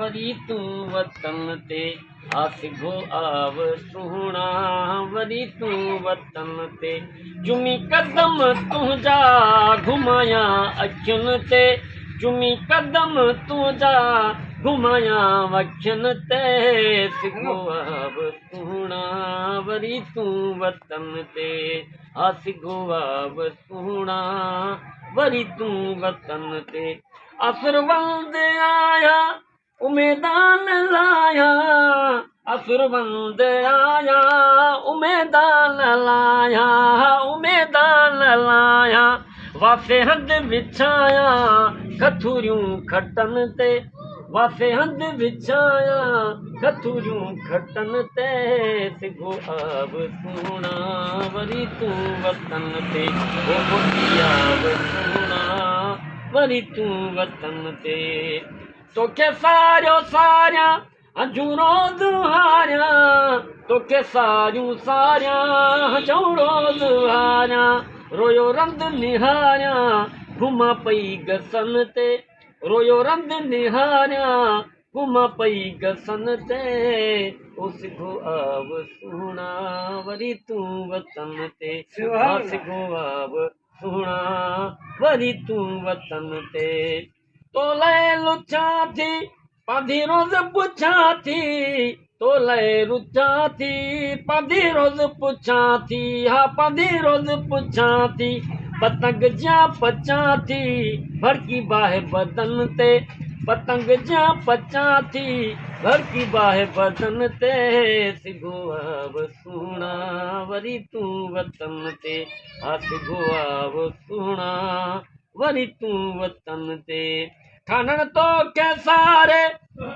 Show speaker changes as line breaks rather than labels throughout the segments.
वरी तू वतन ते आसिगो आव सुहणा वरी तू वतन ते चुमी कदम तुंहिंजा घुमाया अखियुनि ते चुमी कदम तुंहिंजा घुमाया अखियुनि ते सिगो आव सुहणा वरी तू वतन ते आसिगो आव सुहणा वरी तू वतन ते असुर वंद आया उमेदान लाया असुर वंद आया उमेदान लाया उमेदान लाया वासे हंध विछाया खथुरियूं खटन ते वासे हंध विछाया खथुरियूं खटन ते सिगो आव सुहणा वरी तू वतन ते ओ आव सुहणा वरी तू वतन ते तोखे सारियो सारिया अजूं रोज़ हारिया तोखे सारियूं सारिया अजूं रोज़ हारिया रोयो रंद निहारिया घुमा पई गसन ते रोयो रंद निहारिया घुमा पई गसन ते ओ सिगो आव सुहणा वरी तू वतन ते सिगो आव सुहणा वरी तू वतन ते तोले लुचा थी पाधी रोज़ पुछा थी तोले लुचा थी पाधी रोज़ पुछा थी हा पाधी रोज़ पुछा थी पतंग जा पचा थी भड़की बाहे बदन ते पतंग जा पचा थी भड़की बाहे बदन ते सिगो आव सुहणा वरी तू वतन ते आ सिगो आव सुहणा वरी तू वतन ते ठाणण तो के सारे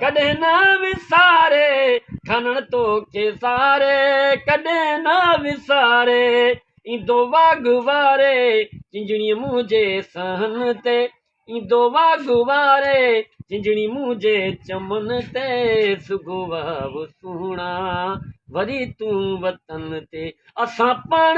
कॾहिं न विसारे ठाणण तो के सारे कॾहिं न विसारे ईंदो वाघ वारे चिंजणी मुंहिंजे सहन ते ईंदो वाघ वारे चिंजणी मुंहिंजे चमन ते सिगो आव सुहणा वरी तू वतन ते असां पाण